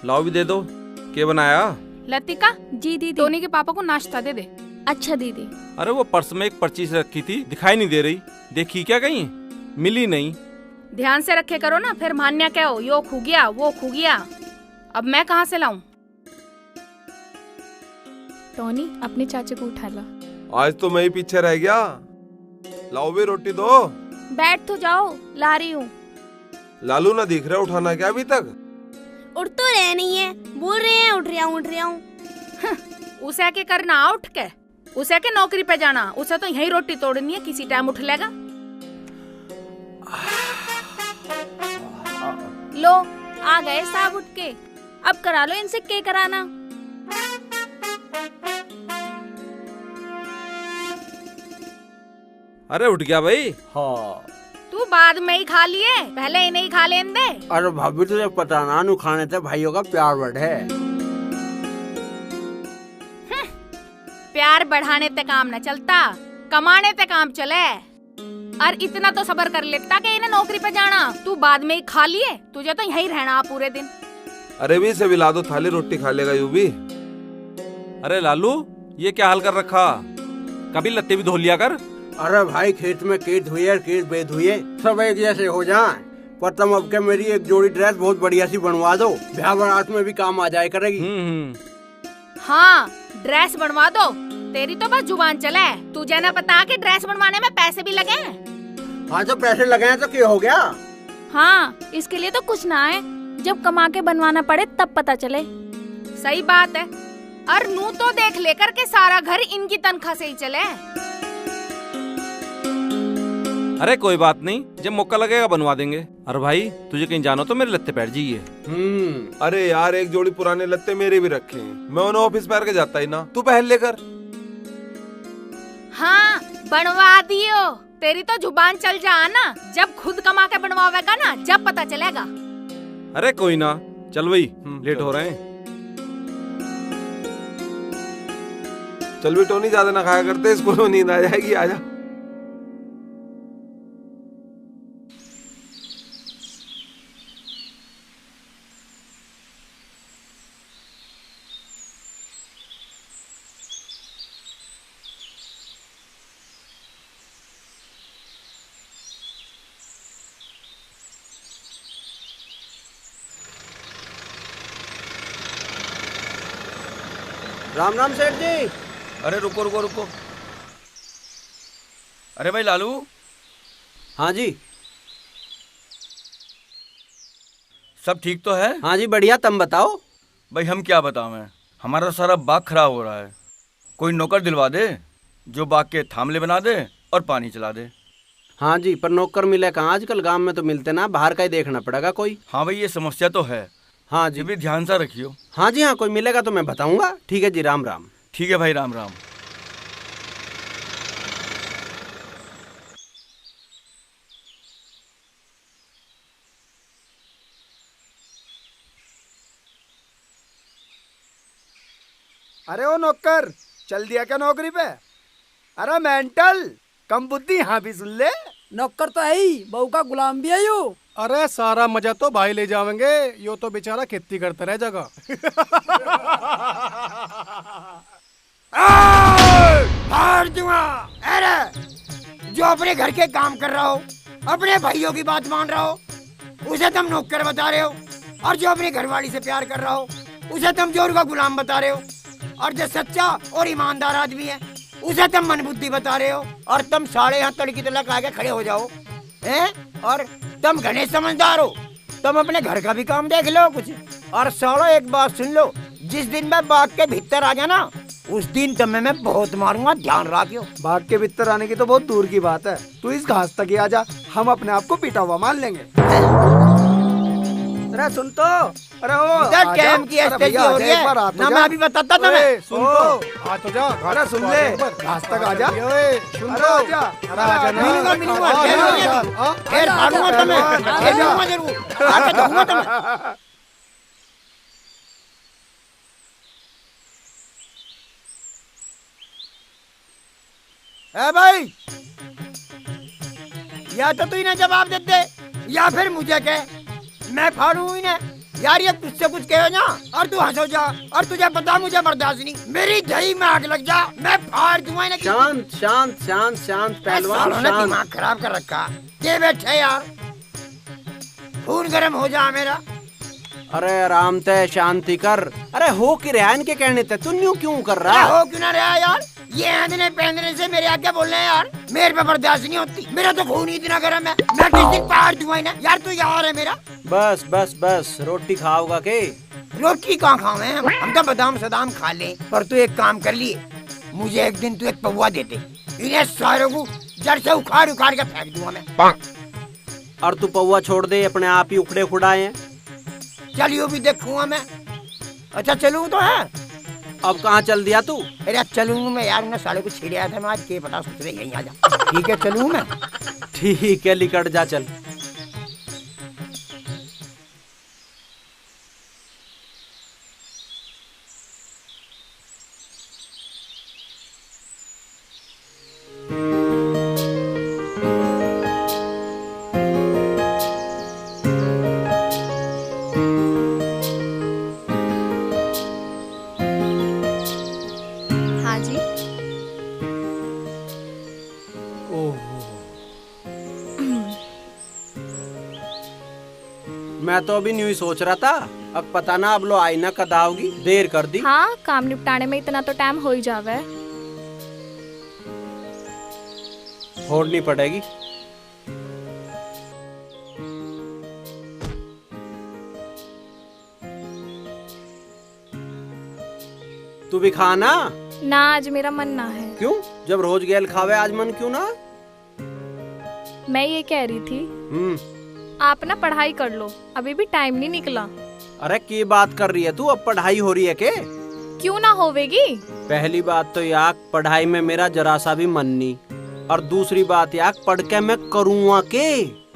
लाओ भी दे दो। क्या बनाया? लतिका, जी दीदी। टोनी के पापा को नाश्ता दे दे। अच्छा दीदी। अरे वो पर्स में एक पर्ची से रखी थी, दिखाई नहीं दे रही। देखी क्या कहीं? मिली नहीं। ध्यान से रखे करो ना, फिर मान्या क्या हो, यो खो गया वो खो गया। अब मैं कहाँ से लाऊं? टोनी अपने चाचा को उठा ला। आज तो मैं ही पीछे रह गया। लाओ भी रोटी दो। बैठ तो जाओ, ला रही हूँ। लालू ना दिख रहा, उठाना क्या अभी तक? उठ तो रहे नहीं है, बोल रहे हैं उठ रहा हूँ। उसे के करना उठ के, उसे के नौकरी पे जाना, उसे तो यही रोटी तोड़नी है, किसी टाइम उठ लेगा। लो आ गए साहब उठ के, अब करा लो इनसे के कराना। अरे उठ गया भाई। हाँ। तू बाद में ही खा लिए, पहले इन्हें ही खा लेने दे। अरे भाभी तुझे पता ना, नु खाने से भाइयों का प्यार बढ़ है। प्यार बढ़ाने ते काम न चलता, कमाने ते काम चले। और इतना तो सबर कर लेता कि इन्हें नौकरी पे जाना, तू बाद में ही खा लिए, तुझे तो यहीं रहना पूरे दिन। अरे भी से भी ला दो थाली, रोटी खा लेगा यू भी। अरे लालू, ये क्या हाल कर रखा? कभी लत्ते भी धो लिया कर। अरे भाई खेत में खेत हुए और खेत बेद हुए, सब एक जैसे हो जाए। पर तुम अब के मेरी एक जोड़ी ड्रेस बहुत बढ़िया सी बनवा दो, ब्याह बारात में भी काम आ जाए करेगी। हाँ ड्रेस बनवा दो, तेरी तो बस जुबान चले। तुझे ना पता कि ड्रेस बनवाने में पैसे भी लगे। हाँ तो पैसे लगे हैं तो क्या हो गया? हाँ इसके लिए तो कुछ ना है, जब कमा के बनवाना पड़े तब पता चले। सही बात है। और नू तो देख लेकर के सारा घर इनकी तनख्वाह से ही चले। अरे कोई बात नहीं, जब मौका लगेगा बनवा देंगे। अरे भाई तुझे कहीं जाना तो मेरे लत्ते पैर जाइए। अरे यार एक जोड़ी पुराने लत्ते मेरे भी रखे हैं, मैं उन्हें ऑफिस पैर के जाता ही ना, तू पहन लेकर। हाँ बनवा दियो, तेरी तो जुबान चल जा ना, जब खुद कमा के बनवावेगा ना, जब पता चलेगा। अरे कोई ना, चल भाई लेट हो रहे हैं। चल भी टोनी, ज्यादा ना खाया करते, स्कूल में नींद आ जाएगी, आजा। राम राम सेठ जी। अरे रुको रुको रुको। अरे भाई लालू। हाँ जी। सब ठीक तो है? हाँ जी बढ़िया, तुम बताओ। भाई हम क्या बतावें, हमारा सारा बाग खराब हो रहा है। कोई नौकर दिलवा दे जो बाग के थामले बना दे और पानी चला दे। हाँ जी, पर नौकर मिले कहाँ आजकल, गांव में तो मिलते ना, बाहर का ही देखना पड़ेगा कोई। हाँ भाई ये समस्या तो है। हाँ जी, ये भी ध्यान से रखियो। हाँ जी हाँ, कोई मिलेगा तो मैं बताऊंगा। ठीक है जी, राम राम। ठीक है भाई, राम राम। अरे ओ नौकर, चल दिया क्या नौकरी पे? अरे मेंटल, कम बुद्धि, यहाँ भी सुन ले। नौकर तो है ही, बहू का गुलाम भी है यो। अरे सारा मजा तो भाई ले जाएंगे, यो तो बेचारा खेती करता रह जाएगा। मार दूंगा। अरे जो अपने घर के काम कर रहा हो, अपने भाइयों की बात मान रहा हो, उसे तुम नौकर बता रहे हो। और जो अपनी घरवाली से प्यार कर रहा हो, उसे तुम जोर का गुलाम बता रहे हो। और जो सच्चा और ईमानदार आदमी है, उसे तुम मनबुद्धि बता रहे हो। और तुम साढ़े हाथ तड़की तलक आगे खड़े हो जाओ हैं? और तुम घने समझदार हो, तुम अपने घर का भी काम देख लो कुछ। और सालो एक बात सुन लो, जिस दिन मैं बाग के भीतर आ जाना, उस दिन तुम्हें मैं बहुत मारूंगा, ध्यान रखियो। भाग के भीतर आने की तो बहुत दूर की बात है, तू इस घास तक ही आ जा, हम अपने आप को पीटा हुआ मान लेंगे। अरे सुन तो, अरे ओ कैम की स्थिति हो रही है ना, मैं अभी बताता था। मैं सुन तो, आ तो जा, अरे सुन ले, घास तक आ जा, सुन तो, अरे आ जा ना, मिलूंगा फिर मारूंगा तुम्हें, फिर मिलूंगा जरूर, आके दूंगा तुम्हें। ए भाई, या तो तू इन्हें जवाब दे दे, या फिर मुझे कह, मैं फाड़ू इन्हें। यार ये तुझसे कुछ कहो ना और तू हंसो जा, और तुझे पता मुझे बर्दाश्त नहीं, मेरी दही में आग लग जा, मैं फाड़ दूंगा ना। शांत शांत शांत शांत पहलवान, शांत। दिमाग खराब कर रखा, के बैठे यार, खून गर्म हो जा मेरा। अरे आराम ते शांति कर। अरे हो कि रहा इनके कहने ते, तू न्यू क्यों कर रहा? हो क्यों ना रहा यार, ये आंधने पहनने से मेरे आगे बोल रहे हैं यार, मेरे पे बर्दाश्त नहीं होती, मेरा तो खून ही इतना गर्म है, मैं किस दिन फाड़ दूंगा ना यार। तू यार है मेरा। बस बस बस, रोटी खाओगा के? रोटी कहाँ खावे हम तो बादाम सदाम खा ले, पर तू एक काम कर लिए, मुझे एक दिन तू एक पौवा दे दे, इन्हें सारों को जड़ से उखाड़ उखाड़ के फेंक दूंगा मैं। और तू पौवा छोड़ दे, अपने आप ही उखड़े खुड़ाए हैं। चलियो भी देखूंगा मैं। अच्छा चलूँ तो है। अब कहाँ चल दिया तू? अरे चलूँ मैं यार, उन्हें साले को छेड़े आया था मैं आज, के पता सोच रहे यहीं आ जा। ठीक है चलूँ मैं। ठीक है लिकट जा चल। हाँ जी। मैं तो अभी न्यू ही सोच रहा था, अब पता ना अब लो आई ना कद आओगी, देर कर दी। हाँ, काम निपटाने में इतना तो टाइम हो ही जावे। छोड़नी पड़ेगी। तू भी खाना ना, आज मेरा मन ना है। क्यों? जब रोज गेल खावे आज मन क्यों ना? मैं ये कह रही थी आप ना पढ़ाई कर लो, अभी भी टाइम नहीं निकला। अरे की बात कर रही है तू? अब पढ़ाई हो रही है के? क्यों ना होवेगी? पहली बात तो याक पढ़ाई में मेरा जरा सा भी मन नहीं, और दूसरी बात याक पढ़ के मैं करूँगा के?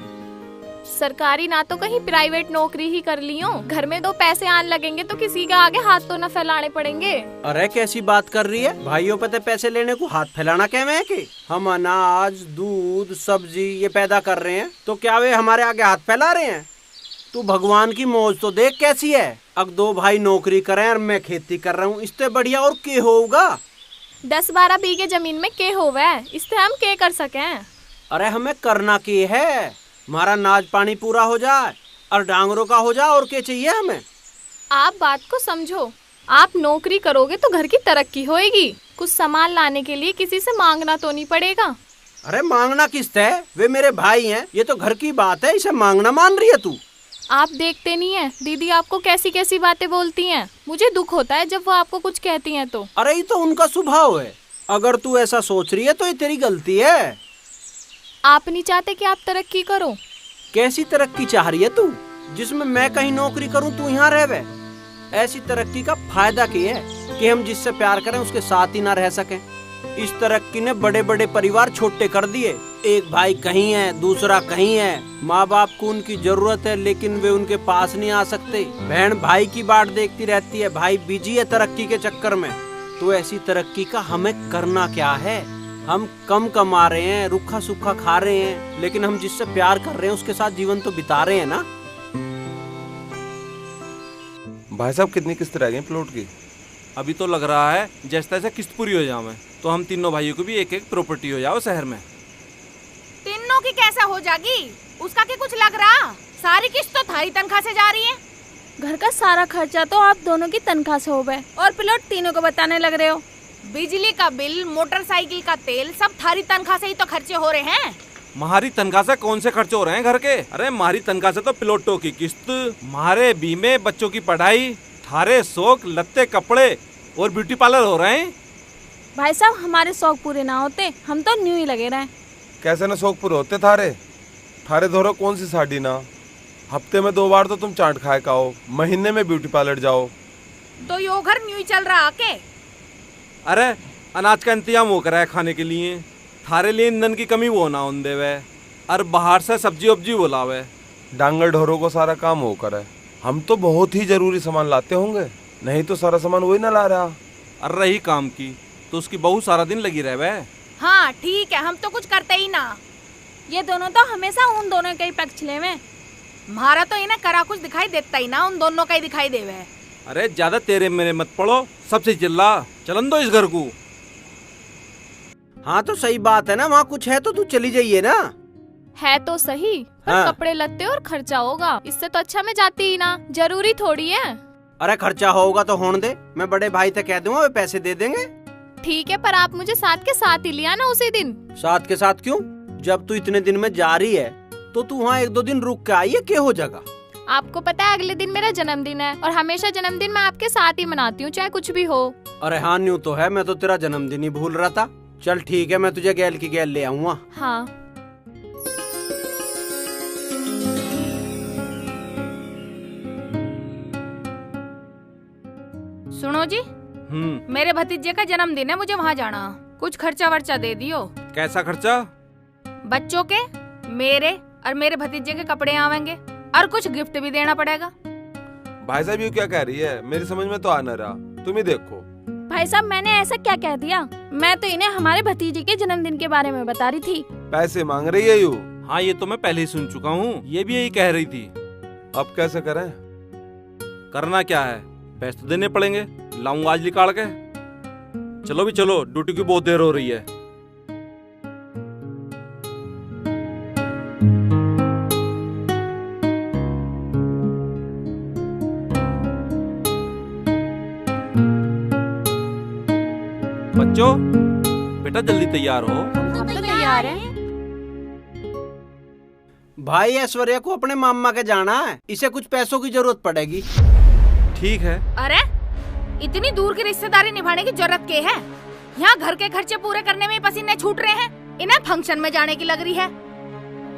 सरकारी ना तो कहीं प्राइवेट नौकरी ही कर लियो, घर में दो पैसे आने लगेंगे तो किसी के आगे हाथ तो न फैलाने पड़ेंगे। अरे कैसी बात कर रही है? भाइयों पे तो पैसे लेने को हाथ फैलाना क्या है के? हम अनाज दूध सब्जी ये पैदा कर रहे हैं तो क्या वे हमारे आगे हाथ फैला रहे हैं? तू भगवान की मौज तो देख कैसी है। अब दो भाई नौकरी करें और मैं खेती कर रहा हूँ, इससे बढ़िया और के होगा? 10-12 बीघे जमीन में के होवे, इससे हम के कर सके? अरे हमें करना के है, हमारा नाज पानी पूरा हो जाए और डांगरों का हो जाए, और क्या चाहिए हमें? आप बात को समझो, आप नौकरी करोगे तो घर की तरक्की होएगी, कुछ सामान लाने के लिए किसी से मांगना तो नहीं पड़ेगा। अरे मांगना किससे है? वे मेरे भाई हैं, ये तो घर की बात है, इसे मांगना मान रही है तू? आप देखते नहीं है दीदी आपको कैसी कैसी बातें बोलती हैं, मुझे दुख होता है जब वो आपको कुछ कहती हैं तो। अरे ये तो उनका स्वभाव है, अगर तू ऐसा सोच रही है तो ये तेरी गलती है। आप नहीं चाहते कि आप तरक्की करो? कैसी तरक्की चाह रही है तू, जिसमें मैं कहीं नौकरी करूं तू यहाँ रहे? ऐसी तरक्की का फायदा क्या है कि हम जिससे प्यार करें उसके साथ ही ना रह सकें? इस तरक्की ने बड़े बड़े परिवार छोटे कर दिए, एक भाई कहीं है दूसरा कहीं है, माँ बाप को उनकी जरूरत है लेकिन वे उनके पास नहीं आ सकते, बहन भाई की बाट देखती रहती है, भाई बिजी है तरक्की के चक्कर में। तो ऐसी तरक्की का हमें करना क्या है? हम कम कमा रहे हैं, रुखा सूखा खा रहे हैं, लेकिन हम जिससे प्यार कर रहे हैं उसके साथ जीवन तो बिता रहे हैं ना। भाई साहब कितनी किस्त रह गई प्लॉट की? अभी तो लग रहा है जैसे तैसे किस्त पूरी हो जावे तो हम तीनों भाइयों को भी एक एक प्रॉपर्टी हो जाओ शहर में। तीनों की कैसा हो जागी? उसका क्या कुछ लग रहा? सारी किस्त तो थारी तनख्वाह से जा रही है। घर का सारा खर्चा तो आप दोनों की तनख्वाह से हो गए और प्लॉट तीनों को बताने लग रहे हो। बिजली का बिल, मोटरसाइकिल का तेल सब थारी तनख्वाह से ही तो खर्चे हो रहे हैं। हमारी तनख्वाह से कौन से खर्चे हो रहे हैं घर के? अरे हमारी तनख्वाह से तो प्लॉटों की किस्त, हमारे बीमे, बच्चों की पढ़ाई, थारे शौक, लत्ते, कपड़े और ब्यूटी पार्लर हो रहे हैं। भाई साहब हमारे शौक पूरे ना होते हम तो न्यू ही लगे रहे। कैसे न शौक पूरे होते थारे? थारे धोरो कौन सी साड़ी ना, हफ्ते में 2 बार तो तुम चाट खाए का हो, महीने में ब्यूटी पार्लर जाओ। तो यो घर न्यू ही चल रहा के? अरे अनाज का इंतजाम हो कर है खाने के लिए, थारे लिए ईंधन की कमी वो ना होने देवे, और बाहर से सब्जी वब्जी वो लावे। डांगर ढोरों को सारा काम होकर है, हम तो बहुत ही जरूरी सामान लाते होंगे, नहीं तो सारा सामान वही ना ला रहा। और रही काम की तो उसकी बहुत सारा दिन लगी रहे। हाँ ठीक है, हम तो कुछ करते ही ना। ये दोनों तो हमेशा उन दोनों के ही पक्ष ले में। मारा तो इन्हें करा कुछ दिखाई देता ही ना, उन दोनों का ही दिखाई देवे। अरे ज्यादा तेरे मेरे मत पड़ो, सबसे चिल्ला, चलन दो इस घर को। हाँ तो सही बात है ना, वहाँ कुछ है तो तू चली जाइए ना। है तो सही, पर हाँ। कपड़े लत्ते और खर्चा होगा, इससे तो अच्छा मैं जाती ही ना, जरूरी थोड़ी है। अरे खर्चा होगा तो होने दे, मैं बड़े भाई तक कह दूंगा, वे पैसे दे देंगे। ठीक है, पर आप मुझे साथ के साथ ही लिया ना उसी दिन। साथ के साथ क्यों? जब तू इतने दिन में जा रही है तो तू वहाँ 1-2 दिन रुक के आई है, क्या हो जाएगा? आपको पता है अगले दिन मेरा जन्मदिन है, और हमेशा जन्मदिन मैं आपके साथ ही मनाती हूँ, चाहे कुछ भी हो। अरे हाँ न्यू तो है, मैं तो तेरा जन्मदिन ही भूल रहा था। चल ठीक है, मैं तुझे गैल की गैल ले आऊंगा। हाँ। सुनो जी, मेरे भतीजे का जन्मदिन है, मुझे वहाँ जाना, कुछ खर्चा वर्चा दे दियो। कैसा खर्चा? बच्चों के, मेरे और मेरे भतीजे के कपड़े आवेंगे, और कुछ गिफ्ट भी देना पड़ेगा। भाई साहब ये क्या कह रही है, मेरी समझ में तो आ न रहा, तुम ही देखो। भाई साहब मैंने ऐसा क्या कह दिया? मैं तो इन्हें हमारे भतीजे के जन्मदिन के बारे में बता रही थी। पैसे मांग रही है यू। हाँ ये तो मैं पहले ही सुन चुका हूँ, ये भी यही कह रही थी। अब कैसे करें? करना क्या है, पैसे तो देने पड़ेंगे, लाऊंगा आज निकाल के। चलो भी चलो, ड्यूटी की बहुत देर हो रही है। बच्चों बेटा जल्दी तैयार हो। हम तो तैयार हैं। भाई ऐश्वर्या को अपने मामा के जाना है, इसे कुछ पैसों की जरूरत पड़ेगी। ठीक है। अरे इतनी दूर की रिश्तेदारी निभाने की जरूरत क्या है? यहाँ घर के खर्चे पूरे करने में ही पसीने छूट रहे हैं, इन्हें फंक्शन में जाने की लग रही है।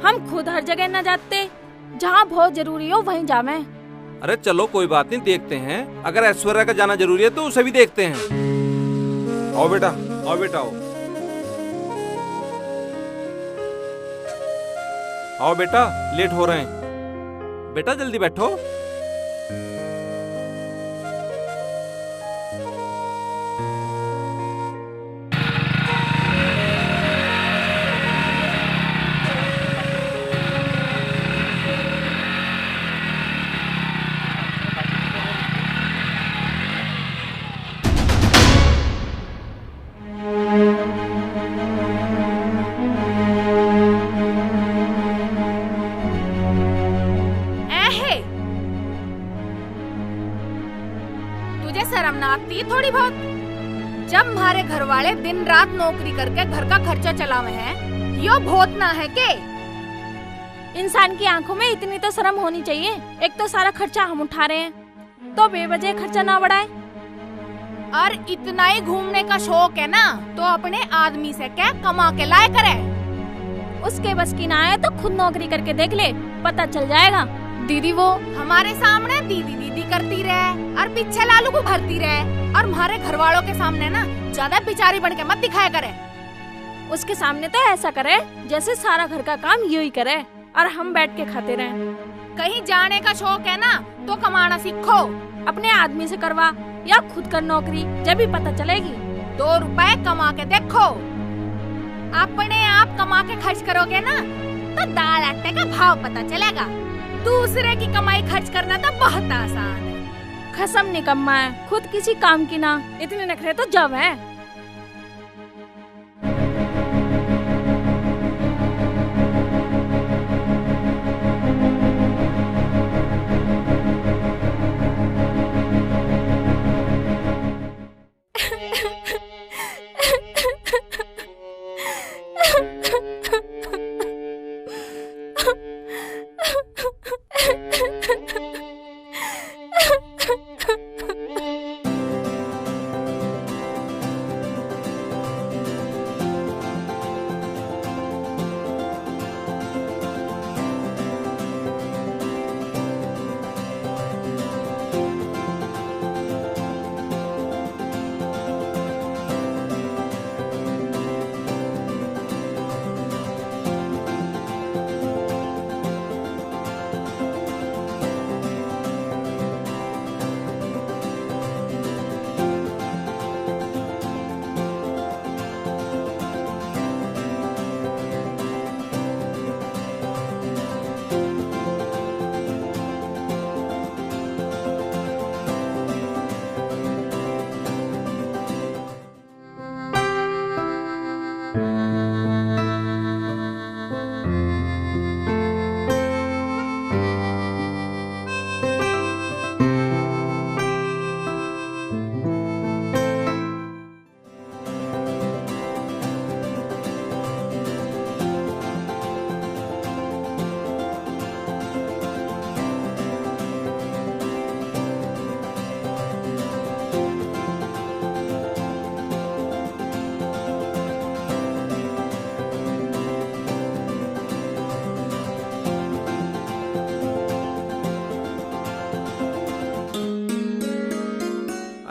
हम खुद हर जगह न जाते, जहाँ बहुत जरूरी हो वहीं जावे। अरे चलो कोई बात नहीं, देखते हैं, अगर ऐश्वर्या का जाना जरूरी है तो उसे भी देखते हैं। आओ बेटा। आओ बेटा आओ। आओ बेटा, लेट हो रहे हैं। बेटा जल्दी बैठो। शर्म ना आती थोड़ी बहुत? जब हमारे घर वाले दिन रात नौकरी करके घर का खर्चा चलावे हैं, यो बहुत ना है के? इंसान की आंखों में इतनी तो शर्म होनी चाहिए। एक तो सारा खर्चा हम उठा रहे हैं, तो बेवजह खर्चा ना बढ़ाए। और इतना ही घूमने का शौक है ना, तो अपने आदमी से क्या कमा के लाए करे। उसके बस की ना आए तो खुद नौकरी करके देख ले, पता चल जाएगा। दीदी वो हमारे सामने दीदी दीदी करती रहे और पीछे लालू को भरती रहे, और हमारे घर वालों के सामने ना ज्यादा बिचारी बन के मत दिखाया करे। उसके सामने तो ऐसा करे जैसे सारा घर का काम यू ही करे और हम बैठ के खाते रहे। कहीं जाने का शौक है ना तो कमाना सीखो, अपने आदमी से करवा या खुद कर नौकरी, जब भी पता चलेगी। 2 रुपए कमा के देखो, अपने आप कमा के खर्च करोगे ना तो दाल आटे का भाव पता चलेगा। दूसरे की कमाई खर्च करना तो बहुत आसान है। खसम निकम्मा है, खुद किसी काम की ना, इतने नखरे तो जब है।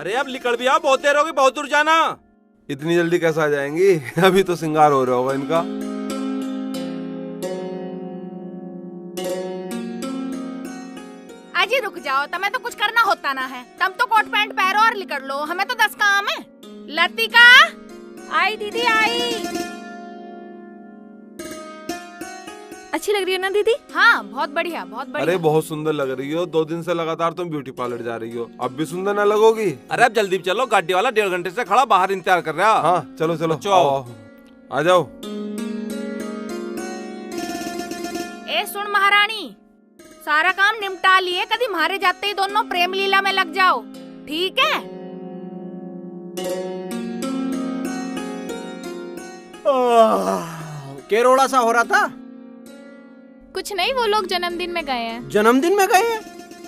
अरे अब निकल भी आओ, बहुत देर होगी, बहुत दूर जाना। इतनी जल्दी कैसे आ जाएंगी? अभी तो श्रृंगार हो रहा होगा इनका। अजी रुक जाओ, तुम्हें तो कुछ करना होता ना है। तुम तो कोट पैंट पहनो और निकल लो, हमें तो 10 काम है। लतिका आई दीदी आई। अच्छी लग रही है ना दीदी? हाँ बहुत बढ़िया, बहुत बढ़िया। अरे बहुत सुंदर लग रही हो। 2 दिन से लगातार तुम ब्यूटी पार्लर जा रही हो, अब भी सुंदर ना लगोगी? अरे अब जल्दी चलो, गाड़ी वाला 1.5 घंटे से खड़ा बाहर इंतजार कर रहा। हाँ चलो चलो, बच्चों आओ। आ जाओ। ए सुन महारानी, सारा काम निपटा लिए, कभी मारे जाते ही दोनों प्रेम लीला में लग जाओ, ठीक है? केरोड़ा सा हो रहा था। कुछ नहीं, वो लोग जन्मदिन में गए हैं। जन्मदिन में गए हैं?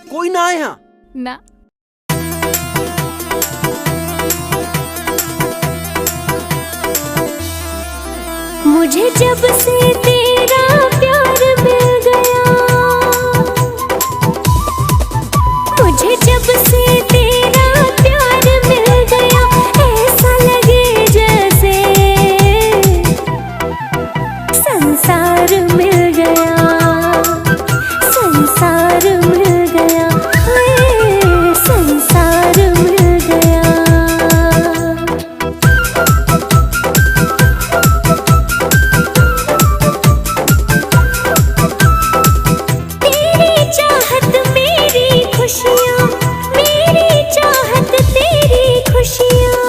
कोई ना आया यहाँ? ना। मुझे जब से तेरा प्यार मिल गया, मुझे जब से तेरा प्यार मिल गया, ऐसा लगे जैसे संसार मिल गया, संसार मिल गया, हाय संसार मिल गया। तेरी चाहत मेरी खुशियाँ, मेरी चाहत तेरी खुशियाँ,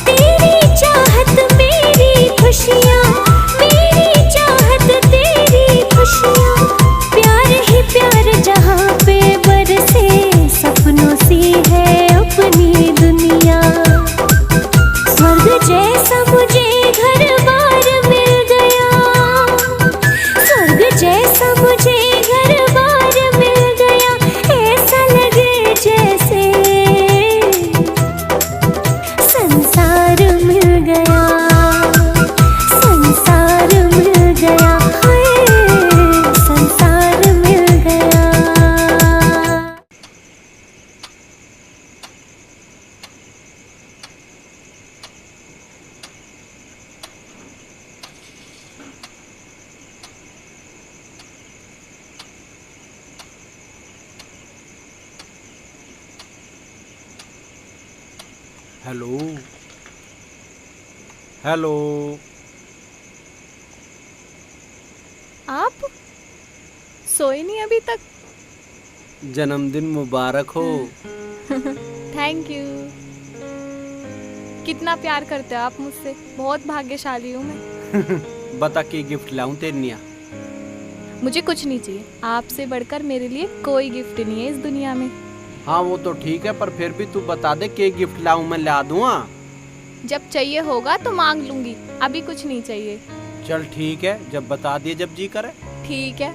तेरी चाहत मेरी खुशियाँ, मेरी चाहत तेरी खुशियाँ, प्यार ही प्यार जहाँ पे बरसे, सपनों सी है अपनी दुनिया, स्वर्ग जैसा मुझे घर बार मिल गया, स्वर्ग जैसा मुझे घर बार मिल गया, ऐसा लगे जैसे संसार मिल गया, संसार मिल गया, हाय संसार मिल गया। Hello hello. आप सोए नहीं अभी तक? जन्मदिन मुबारक हो। Thank you. कितना प्यार करते हो आप मुझसे, बहुत भाग्यशाली हूँ मैं। बता के गिफ्ट लाऊं तेरे निया? मुझे कुछ नहीं चाहिए, आपसे बढ़कर मेरे लिए कोई गिफ्ट नहीं है इस दुनिया में। हाँ वो तो ठीक है, पर फिर भी तू बता दे के गिफ्ट लाऊं, मैं ला दूंगा। जब चाहिए होगा तो मांग लूंगी, अभी कुछ नहीं चाहिए। चल ठीक है, जब बता दिए जब जी करे। ठीक है।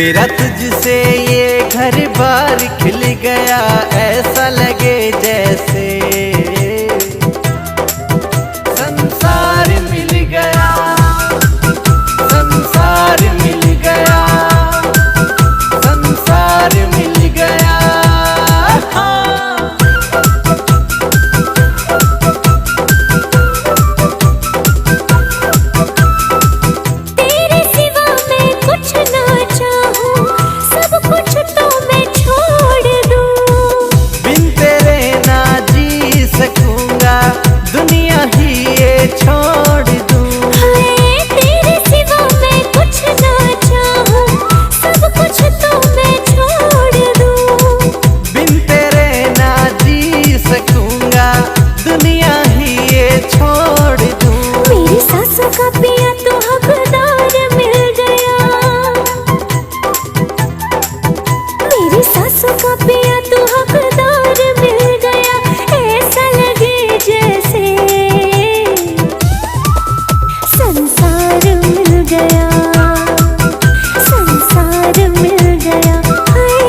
मेरा तुझसे ये घर बार खिल गया, ऐसा लगे जैसे संसार मिल गया, संसार मिल गया, संसार मिल गया। तेरे सिवा मैं कुछ ना चाहूं, सब कुछ तो मैं छोड़ दूं। बिन तेरे ना जी सकूंगा, दुनिया ही ये छोड़ दूं। हाय तेरे सिवा मैं कुछ ना चाहूं, सब कुछ तो मैं छोड़ दूं। बिन तेरे ना जी सकूंगा, दुनिया ही ये छोड़ दूं। मेरी सासों का पिया तो हकदार मिल गया, मेरी सासों का पिया तो हकदार मिल गया, ऐसा लगे जैसे संसार मिल गया, संसार मिल गया, हाय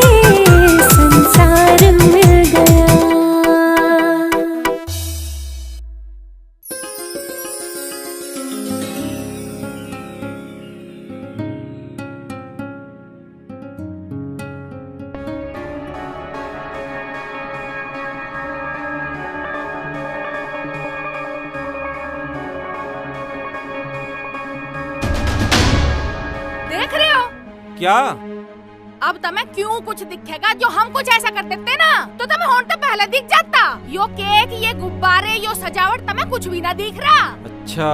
संसार मिल गया। देख रहे हो क्या? अब तमें क्यों कुछ दिखेगा जो हम कुछ ऐसा कर देते ना तो तमें होने तो पहले दिख जाता। यो केक, ये गुब्बारे, यो सजावट तमें कुछ भी ना दिख रहा। अच्छा।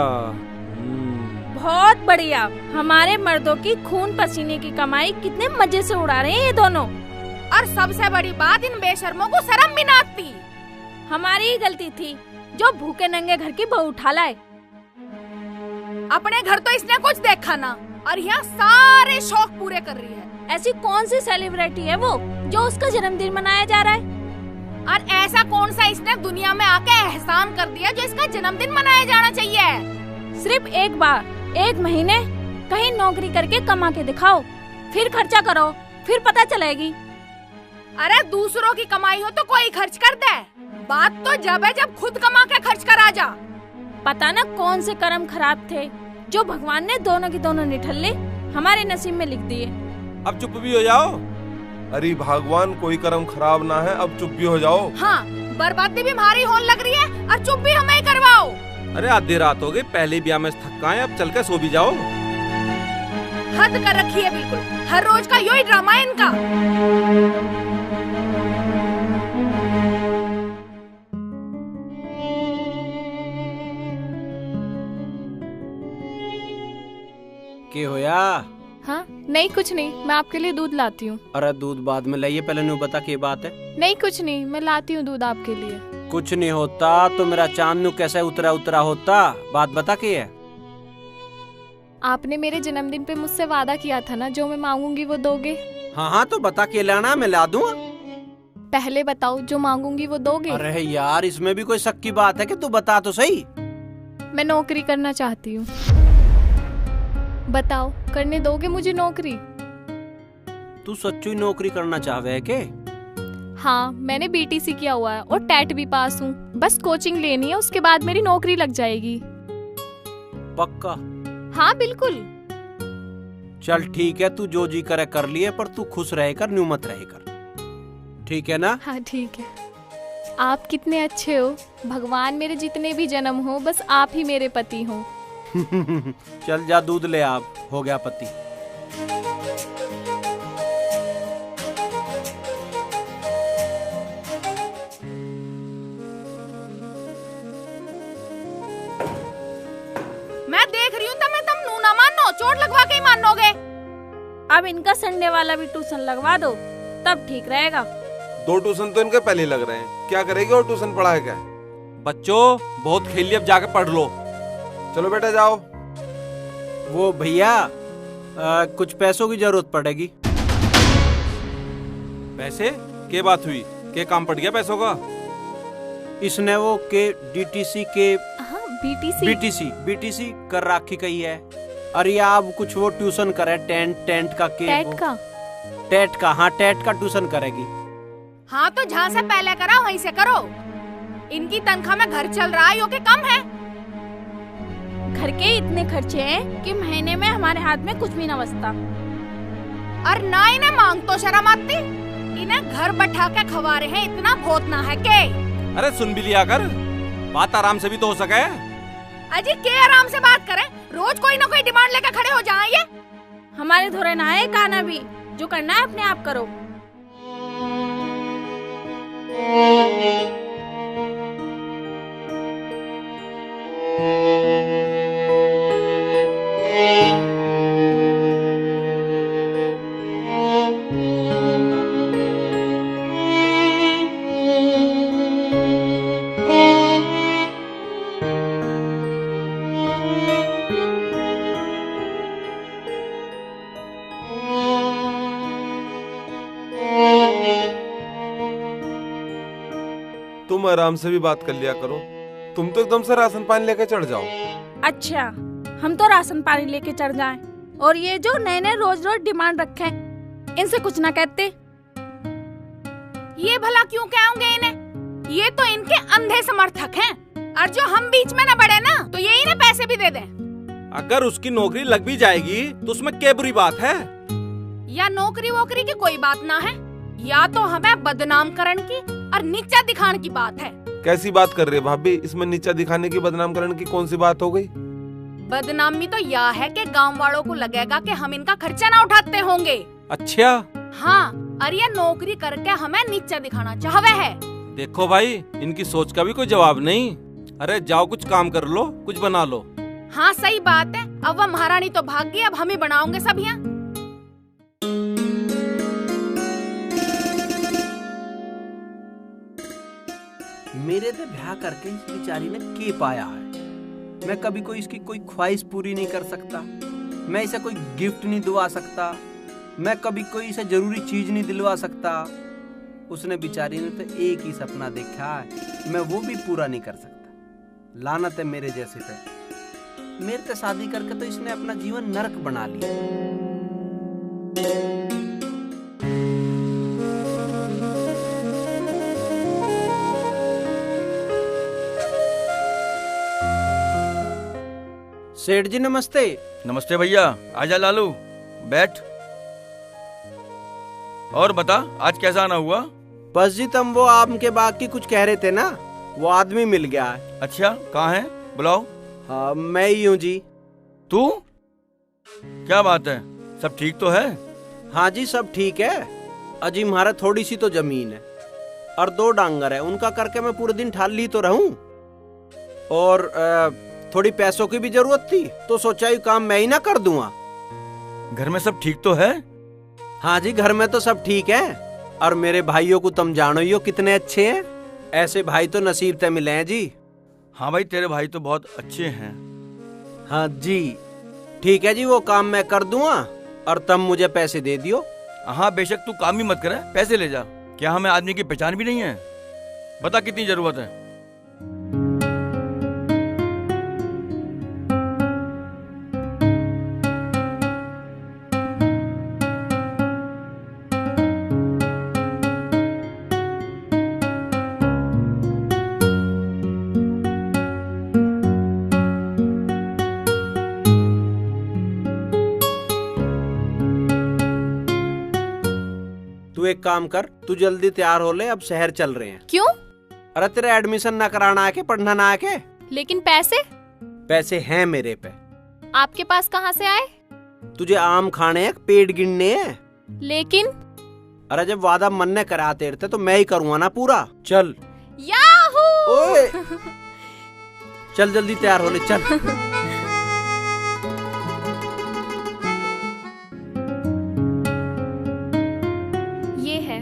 बहुत बढ़िया। हमारे मर्दों की खून पसीने की कमाई कितने मजे से उड़ा रहे हैं ये दोनों। और सबसे बड़ी बात, इन बेशर्मों को शर्म भी ना आती। हमारी ही गलती थी जो भूखे नंगे घर की बहू उठा लाए। अपने घर तो इसने कुछ देखा ना और यहाँ सारे शौक पूरे कर रही है। ऐसी कौन सी सेलिब्रिटी है वो जो उसका जन्मदिन मनाया जा रहा है? और ऐसा कौन सा इसने दुनिया में आके एहसान कर दिया जो इसका जन्मदिन मनाया जाना चाहिए? सिर्फ एक बार, एक महीने कहीं नौकरी करके कमा के दिखाओ, फिर खर्चा करो, फिर पता चलेगी। अरे दूसरों की कमाई हो तो कोई खर्च कर दे, बात तो जब है जब खुद कमा के खर्च कर आ जा। पता न कौन से कर्म खराब थे जो भगवान ने दोनों की दोनों निठल्ले हमारे नसीब में लिख दिए। अब चुप भी हो जाओ। अरे भगवान, कोई कर्म खराब ना है, अब चुप भी हो जाओ। हाँ, बर्बादी भी हमारी होने लग रही है और चुप भी हमें ही करवाओ। अरे आधी रात हो गई, पहले ब्याह में थक्का है, अब चल के सो भी जाओ। हद कर रखी है बिल्कुल, हर रोज का यही ड्रामा है इनका। के होया? हाँ नहीं कुछ नहीं, मैं आपके लिए दूध लाती हूँ। अरे दूध बाद में लाइए, पहले नहीं बता के बात है। नहीं कुछ नहीं, मैं लाती हूँ दूध आपके लिए। कुछ नहीं होता तो मेरा चांदनू कैसे उतरा उतरा होता, बात बता के है। आपने मेरे जन्मदिन पे मुझसे वादा किया था ना, जो मैं मांगूंगी वो दोगे। हाँ हाँ तो बता के लाना, मैं ला दूंगा। पहले बताओ, जो मांगूंगी वो दोगे? अरे यार, इसमें भी कोई शक की बात है कि तू बता तो सही। मैं नौकरी करना चाहती हूँ, बताओ करने दोगे मुझे नौकरी? तू सच्चू ही नौकरी करना चाहवे है के? हाँ, मैंने बीटीसी किया हुआ है और टेट भी पास हूँ। बस कोचिंग लेनी है, उसके बाद मेरी नौकरी लग जाएगी। पक्का? हाँ बिल्कुल। चल ठीक है, तू जो जी करे कर लिए, पर तू खुश रहे कर, न्यू मत रहे कर, ठीक है ना? हाँ ठीक है। आप कितने अच्छे हो, भगवान मेरे जितने भी जन्म हो बस आप ही मेरे पति हो। चल जा दूध ले, आप हो गया पति। मैं देख रही हूँ तुम नू ना मानो, चोट लगवा के ही मानोगे। अब इनका संडे वाला भी ट्यूशन लगवा दो, तब ठीक रहेगा। 2 ट्यूशन तो इनके पहले लग रहे हैं, क्या करेगी और ट्यूशन पढ़ा क्या? बच्चों बहुत खेल लिया, अब जाके पढ़ लो। चलो बेटा जाओ। वो भैया कुछ पैसों की जरूरत पड़ेगी। पैसे? क्या बात हुई? क्या काम पड़ गया पैसों का? इसने वो के डीटीसी के हाँ बीटीसी कर राखी कही है। अरे आप कुछ वो ट्यूशन करे टेंट का के टेट वो। का? टेट का, हाँ टेट का ट्यूशन करेगी। हाँ तो जहाँ से पहले करा वहीं से करो। इनकी तनख्वाह में घर चल रहा है, यो के कम है। घर के इतने खर्चे हैं कि महीने में हमारे हाथ में कुछ भी न बचता। और ना इन्हें मांग तो शर्म आती, इन्हें घर बैठा के खवा रहे हैं, इतना भोतना है के। अरे सुन भी लिया कर, बात आराम से भी तो हो सके। अजी के आराम से बात करें, रोज कोई ना कोई डिमांड लेकर खड़े हो जाए। ये हमारे धोरे ना है गाना भी, जो करना है अपने आप करो। तुम आराम से भी बात कर लिया करो। तुम तो एकदम से राशन पानी लेके चढ़ जाओ। अच्छा, हम तो राशन पानी लेके चढ़ जाएं, और ये जो नए नए रोज रोज डिमांड रखे इनसे कुछ ना कहते। ये भला क्यों कहोगे इन्हें? ये तो इनके अंधे समर्थक हैं, और जो हम बीच में न बढ़े ना तो ये इन्हें पैसे भी दे दें। अगर उसकी नौकरी लग भी जाएगी तो उसमें क्या बुरी बात है? या नौकरी वोकरी की कोई बात ना है, या तो हमें बदनाम करने की और नीचा दिखाने की बात है। कैसी बात कर रही है भाभी? इसमें नीचा दिखाने की, बदनाम करने की कौन सी बात हो गई? बदनामी तो यह है कि गांव वालों को लगेगा कि हम इनका खर्चा ना उठाते होंगे। अच्छा हाँ, और ये नौकरी करके हमें नीचा दिखाना चाहवे है। देखो भाई, इनकी सोच का भी कोई जवाब नहीं। अरे जाओ कुछ काम कर लो, कुछ बना लो। हाँ सही बात है, अब वह महारानी तो भाग गई, अब हम ही बनाओगे सब यहाँ। मेरे से ब्याह करके इस बेचारी ने के पाया है। मैं कभी कोई इसकी कोई ख्वाहिश पूरी नहीं कर सकता, मैं इसे कोई गिफ्ट नहीं दिलवा सकता, मैं कभी कोई इसे जरूरी चीज नहीं दिलवा सकता। उसने बेचारी ने तो एक ही सपना देखा है, मैं वो भी पूरा नहीं कर सकता। लानत है मेरे जैसे पे। मेरे से शादी करके तो इसने अपना जीवन नरक बना लिया। सेठ जी नमस्ते। नमस्ते भैया, आजा लालू, बैठ। और बता, आज कैसा आना हुआ? बस जी, तुम वो आम के बाग की कुछ कह रहे थे ना, वो आदमी मिल गया है। अच्छा, कहाँ है? बुलाओ। हाँ, मैं ही हूँ जी। तू? क्या बात है, सब ठीक तो है? हाँ जी, सब ठीक है। अजी हमारा थोड़ी सी तो जमीन है और 2 डांगर है, उनका करके मैं पूरे दिन ठाली तो रहूं। और थोड़ी पैसों की भी जरूरत थी, तो सोचा ये काम मैं ही ना कर दूंगा। घर में सब ठीक तो है? हाँ जी, घर में तो सब ठीक है। और मेरे भाइयों को तुम जानो ही हो कितने अच्छे हैं। ऐसे भाई तो नसीब से मिले हैं जी। हाँ भाई, तेरे भाई तो बहुत अच्छे हैं। हाँ जी, ठीक है जी, वो काम मैं कर दूंगा और तुम मुझे पैसे दे दियो। हाँ बेशक, तू काम ही मत करे, पैसे ले जा। क्या हमें आदमी की पहचान भी नहीं है? बता कितनी जरूरत है? तू एक काम कर, तू जल्दी तैयार हो ले, अब शहर चल रहे हैं। क्यों? अरे तेरे एडमिशन ना कराना आके, पढ़ना ना आके। लेकिन पैसे? पैसे हैं मेरे पे। आपके पास कहाँ से आए? तुझे आम खाने हैं, पेड़ गिनने हैं। लेकिन अरे जब वादा मन ने करा तेरे थे तो मैं ही करूँगा ना पूरा। चल। याहू! ओए चल जल्दी तैयार हो ले, चल। ये है।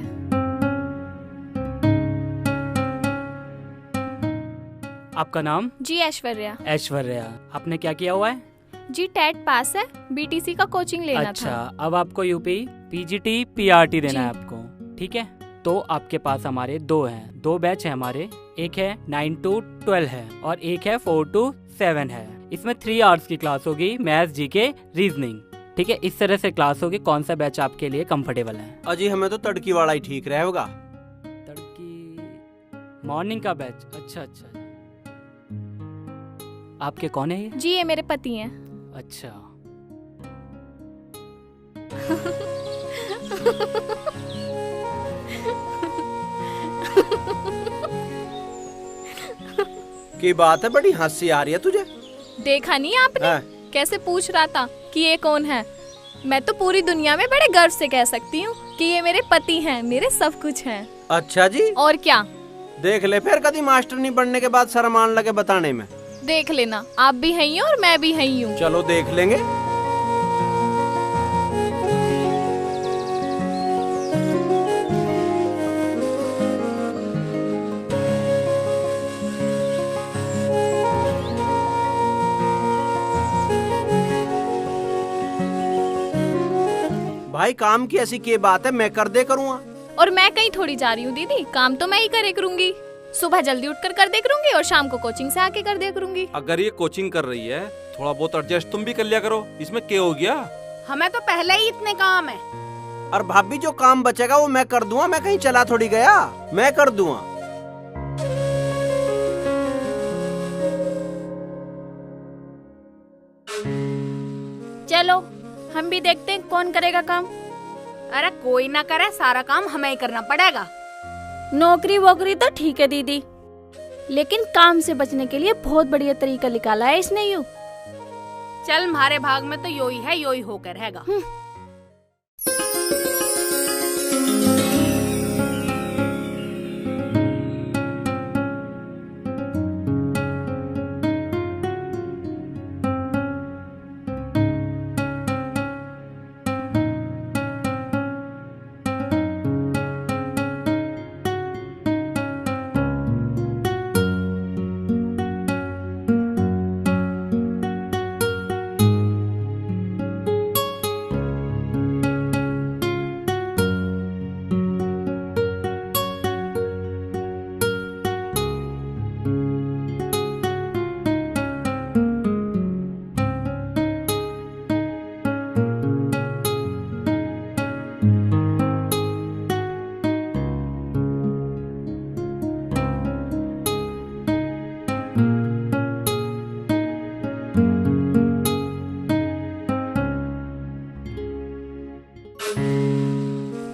आपका नाम? जी ऐश्वर्या। ऐश्वर्या, आपने क्या किया हुआ है? जी टेट पास है, बीटीसी का कोचिंग लेना अच्छा, था। अब आपको यूपी पीजीटी पीआरटी देना जी। है आपको, ठीक है? तो आपके पास हमारे 2 हैं, 2 बैच है हमारे। एक है 9 to 12 है और एक है 4 to 7 है। इसमें 3 आवर्स की क्लास होगी, मैथ्स, जीके, रीजनिंग, ठीक है, इस तरह से क्लास होगी। कौन सा बैच आपके लिए कंफर्टेबल है? अजी हमें तो तड़की वाला ही ठीक रहेगा। तड़की मॉर्निंग का बैच? अच्छा अच्छा। आपके कौन है ये? जी ये मेरे पति हैं। अच्छा। की बात है, बड़ी हंसी आ रही है तुझे। देखा नहीं आपने कैसे पूछ रहा था कि ये कौन है? मैं तो पूरी दुनिया में बड़े गर्व से कह सकती हूँ कि ये मेरे पति हैं, मेरे सब कुछ हैं। अच्छा जी। और क्या? देख ले फिर कभी मास्टर नहीं बनने के बाद शर्म आने लगे बताने में। देख लेना, आप भी हैं ही और मैं भी हैं ही हूँ। चलो देख लेंगे। भाई काम की ऐसी क्या बात है, मैं कर दे करूँगा। और मैं कहीं थोड़ी जा रही हूँ दीदी, काम तो मैं ही करे करूँगी। सुबह जल्दी उठकर कर दे करूँगी और शाम को कोचिंग से आके कर दिया करूँगी। अगर ये कोचिंग कर रही है, थोड़ा बहुत एडजस्ट तुम भी कर लिया करो। इसमें क्या हो गया? हमें तो पहले ही इतने काम है। और भाभी जो काम बचेगा वो मैं कर दूंगा, मैं कहीं चला थोड़ी गया, मैं कर दूंगा। चलो हम भी देखते हैं कौन करेगा काम। अरे कोई ना करे, सारा काम हमें ही करना पड़ेगा। नौकरी वोकरी तो ठीक है दीदी, लेकिन काम से बचने के लिए बहुत बढ़िया तरीका निकाला है इसने। यूं चल हमारे भाग में तो यो ही है, यो ही होकर रहेगा।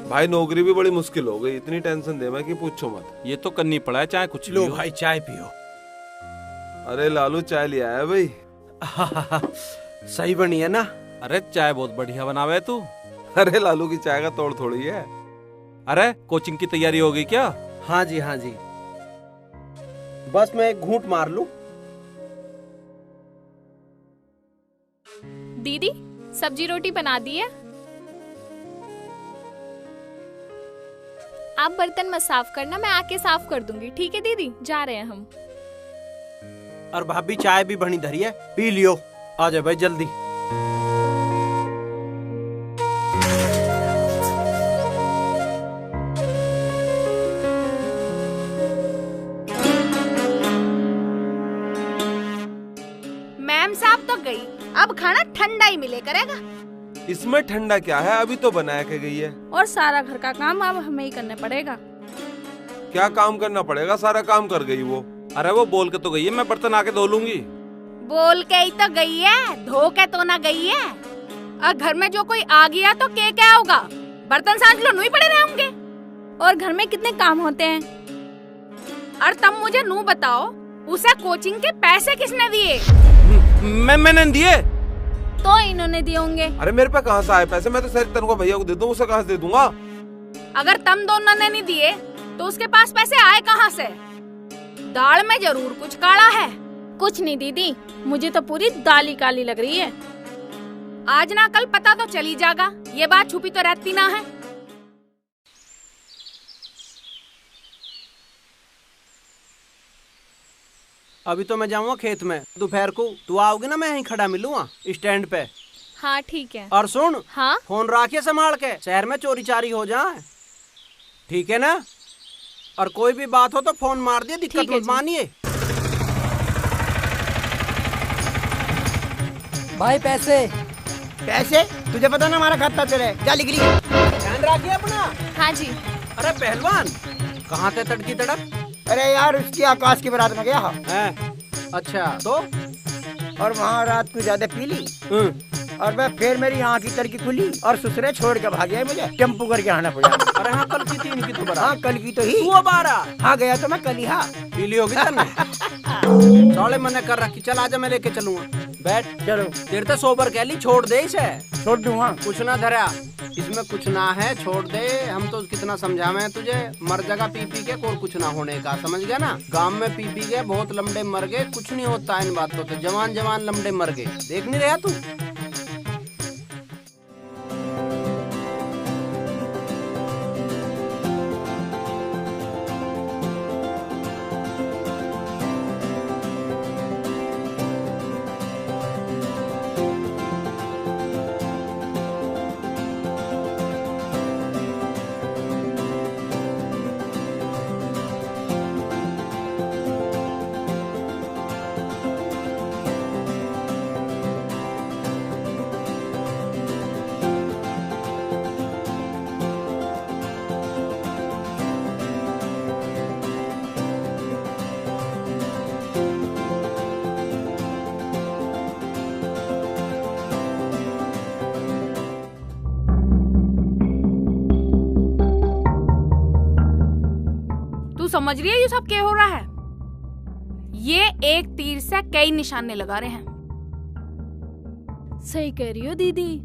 भाई नौकरी भी बड़ी मुश्किल हो गई, इतनी टेंशन दे मैं कि पूछो मत। ये तो करनी पड़ा है, चाहे कुछ भी लो हो। भाई चाय पियो। अरे लालू चाय लिया है भाई। सही बनी है ना? अरे चाय बहुत बढ़िया बनावे तू। अरे लालू की चाय का तोड़ थोड़ी है। अरे कोचिंग की तैयारी हो गई क्या? हाँ जी हाँ जी, बस मैं एक घूंट मार लूं। दीदी सब्जी रोटी बना दी है। आप बर्तन मत साफ करना, मैं आके साफ कर दूंगी। ठीक है दीदी, जा रहे हैं हम। और भाभी चाय भी बनी धरी है, पी लियो। आ जाओ भाई जल्दी। मैम साहब तो गई, अब खाना ठंडा ही मिले करेगा। इसमें ठंडा क्या है, अभी तो बनाया के गई है। और सारा घर का काम अब हमें ही करना पड़ेगा। क्या काम करना पड़ेगा, सारा काम कर गई वो। अरे वो बोल के तो गई है मैं बर्तन आके धो लूंगी। बोल के ही तो गई है, धो के तो ना गई है। और घर में जो कोई आ गया तो क्या होगा? बर्तन सांझ लो, नहीं पड़े रहेंगे। और घर में कितने काम होते हैं। और तब मुझे नू बताओ, उसे कोचिंग के पैसे किसने दिए? मैंने दिए। तो इन्होंने दिए होंगे। अरे मेरे पे कहाँ से आए पैसे, मैं तो सारी तनख्वाह भैया को दे दूँ, उसे कहाँ से दे दूंगा। अगर तुम दोनों ने नहीं दिए तो उसके पास पैसे आए कहाँ से? दाल में जरूर कुछ काला है। कुछ नहीं दीदी, मुझे तो पूरी दाल ही काली लग रही है। आज ना कल पता तो चली जाएगा, ये बात छुपी तो रहती ना है। अभी तो मैं जाऊंगा खेत में, दोपहर को तू आओगे ना, मैं यहीं खड़ा मिलूंगा स्टैंड पे। हाँ ठीक है। और सुन, हाँ फोन रखिए संभाल के, शहर में चोरी चारी हो जाए, ठीक है ना? और कोई भी बात हो तो फोन मार दिए, दिक्कत मत मानिए। भाई पैसे। कैसे? तुझे पता ना हमारा खाता चले, जा लिख ली। ध्यान रखिए अपना। हाँ जी। अरे पहलवान, कहाँ थे तड़की तड़क? अरे यार उसकी आकाश की बारात में गया है। अच्छा तो? और वहाँ रात को ज्यादा पी ली और मैं फिर मेरी आँख की तड़की खुली और ससुरे छोड़ के भाग गया, मुझे टेम्पू करके आना पड़ा। अरे हाँ कल की थी इनकी तो बारात। हाँ कल की तो ही। 12 हाँ गया तो मैं कल ही। हाँ पीली होगी तने। साले मैंने कर रखी, चल आजा मैं लेके चलूंगा। बैठ। चलो। तेरे तो सोबर कह ली, छोड़ दे इसे। छोड़ दूँ? हाँ कुछ ना धरा, इसमें कुछ ना है, छोड़ दे। हम तो कितना समझावे तुझे, मर जगह पी पी के और कुछ ना होने का, समझ गया ना। गांव में पी पी के बहुत लंबे मर गए, कुछ नहीं होता इन बातों से। जवान जवान लंबे मर गए, देख नहीं रहा तू? तू समझ रही है ये सब क्या हो रहा है? ये एक तीर से कई निशाने लगा रहे हैं। सही कह रही हो दीदी।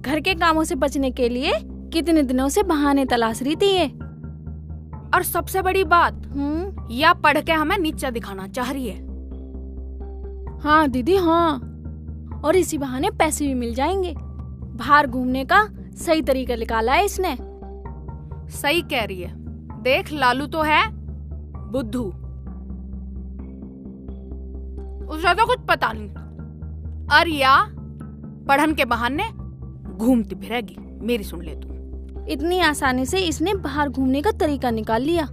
घर के कामों से बचने के लिए कितने दिनों से बहाने तलाश रही थी ये। और सबसे बड़ी बात, या पढ़ के हमें नीचा दिखाना चाह रही है। हाँ दीदी हाँ, और इसी बहाने पैसे भी मिल जाएंगे। बाहर घूमने का सही तरीका निकाला है इसने। सही कह रही है। देख लालू तो है बुद्धू, उसे तो कुछ पता नहीं। और या पढ़न के बहाने घूमती फिरेगी। मेरी सुन ले तू। इतनी आसानी से इसने बाहर घूमने का तरीका निकाल लिया।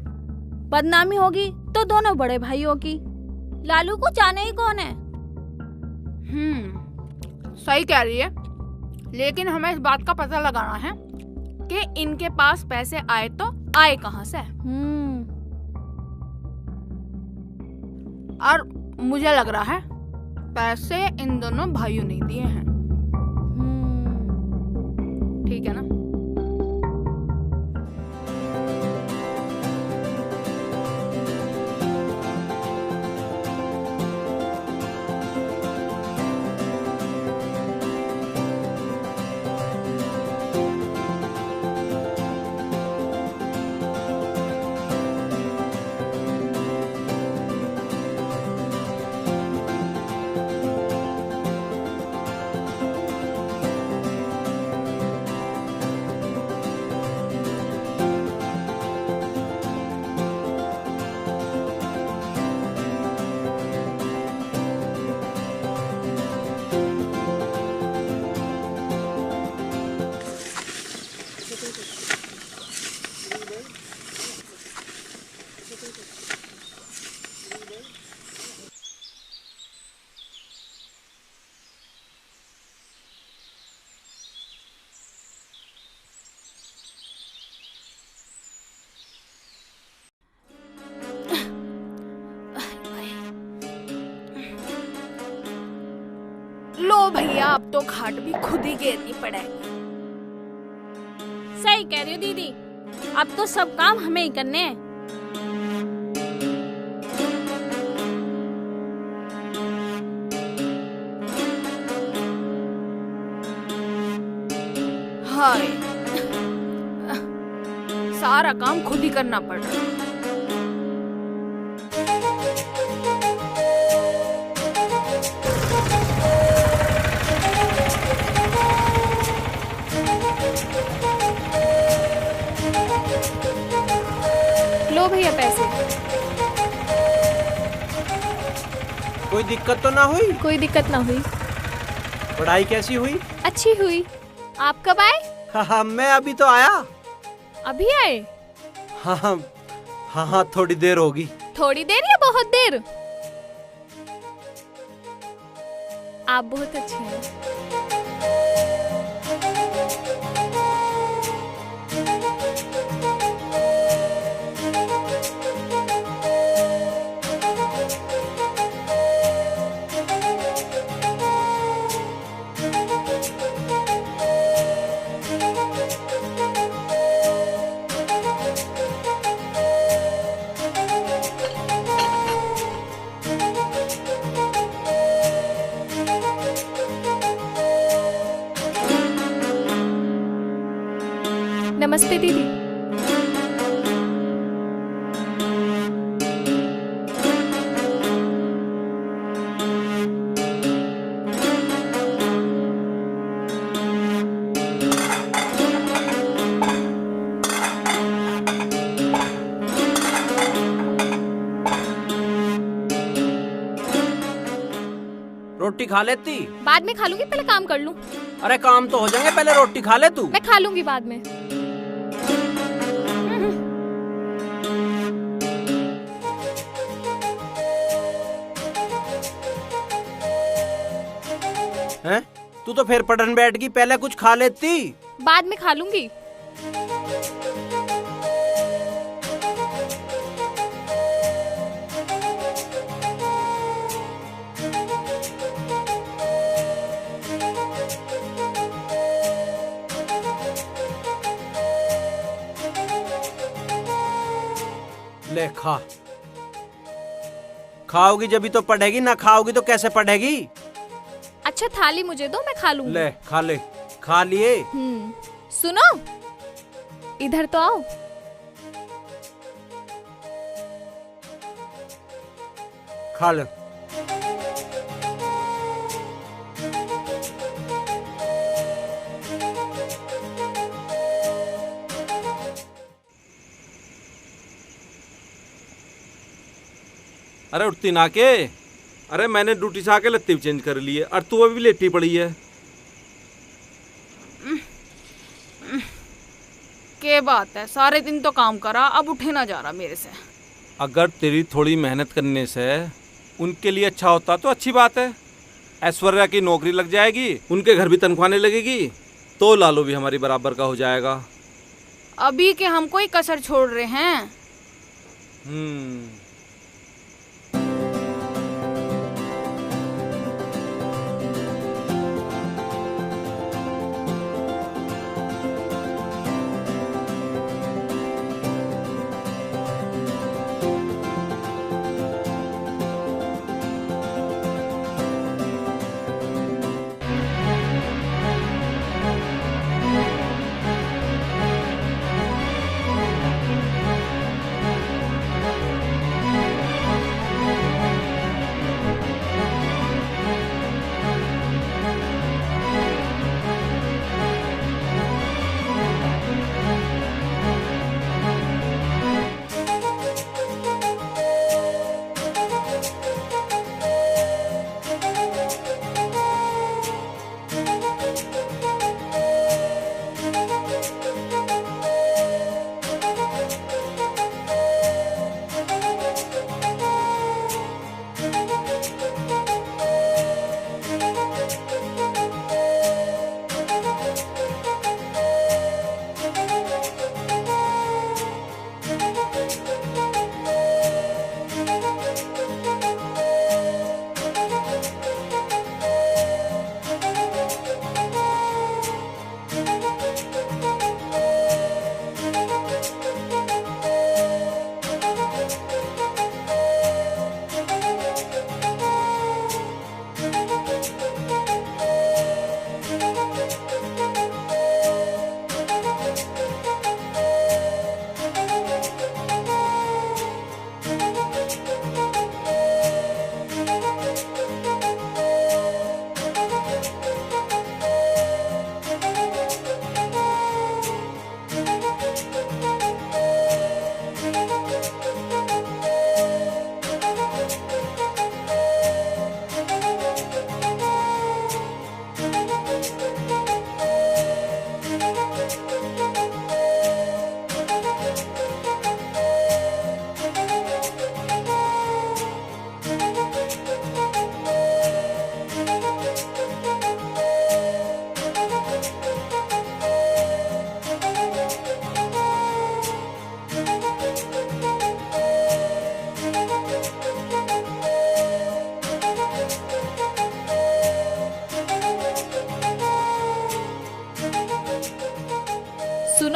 बदनामी होगी तो दोनों बड़े भाइयों की। लालू को जाने ही कौन है। सही कह रही है, लेकिन हमें इस बात का पता लगाना है कि इनके पास पैसे आए तो आए कहाँ से। और मुझे लग रहा है पैसे इन दोनों भाइयों ने दिए हैं। ठीक है ना? लो भैया, अब तो खाट भी खुद ही घेरनी पड़ेगी। सही कह रही हो दीदी, अब तो सब काम हमें ही करने हैं। हाय, सारा काम खुद ही करना पड़ रहा है। लो भैया पैसे। कोई दिक्कत तो ना हुई? कोई दिक्कत ना हुई। पढ़ाई कैसी हुई? अच्छी हुई। आप कब आए? हाँ मैं अभी तो आया। अभी आए? हाँ थोड़ी देर होगी। थोड़ी देर या बहुत देर? आप बहुत अच्छे हैं। नमस्ते दीदी। रोटी खा लेती? बाद में खा लूंगी, पहले काम कर लूं। अरे काम तो हो जाएंगे, पहले रोटी खा ले तू। मैं खा लूंगी बाद में। हैं? तू तो फिर पढ़ने बैठ गई, पहले कुछ खा लेती। बाद में खा लूंगी। ले खा। खाओगी जभी तो पढ़ेगी, ना खाओगी तो कैसे पढ़ेगी? अच्छा थाली मुझे दो, मैं खा लूंगी। ले खा ले। खा लिए? सुनो, इधर तो आओ। खा ले। अरे उठती ना के। अरे मैंने ड्यूटी से आके लत्ते भी चेंज कर लिए और तू अभी लेटी पड़ी है। के बात है, सारे दिन तो काम करा, अब उठे ना जा रहा मेरे से। अगर तेरी थोड़ी मेहनत करने से उनके लिए अच्छा होता तो अच्छी बात है। ऐश्वर्या की नौकरी लग जाएगी, उनके घर भी तनख्वाह लगेगी, तो लालू भी हमारी बराबर का हो जाएगा। अभी के हम कोई कसर छोड़ रहे हैं।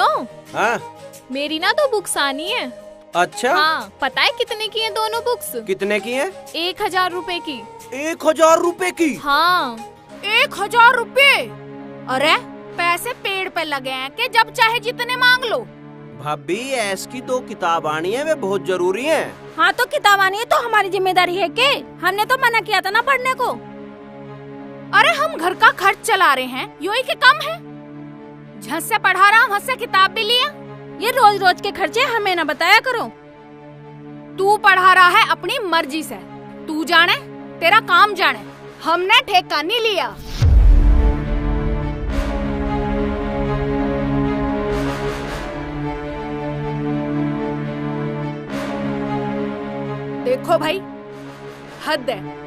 सुनो। हाँ मेरी ना 2 बुक्स आनी है। अच्छा हाँ, पता है कितने की हैं दोनों बुक्स? कितने की है? 1000 रुपए की। 1000 रुपए की? हाँ 1000 रुपए? अरे पैसे पेड़ पे लगे हैं कि जब चाहे जितने मांग लो। भाभी ऐस की 2 किताब आनी है, वे बहुत जरूरी है। हाँ तो किताब आनी है तो हमारी जिम्मेदारी है के? हमने तो मना किया था ना पढ़ने को। अरे हम घर का खर्च चला रहे हैं, यो ही के कम है। झट से पढ़ा रहा हूँ, हद से किताब भी लिया। ये रोज रोज के खर्चे हमें ना बताया करो। तू पढ़ा रहा है अपनी मर्जी से, तू जाने तेरा काम जाने, हमने ठेका नहीं लिया। देखो भाई, हद है।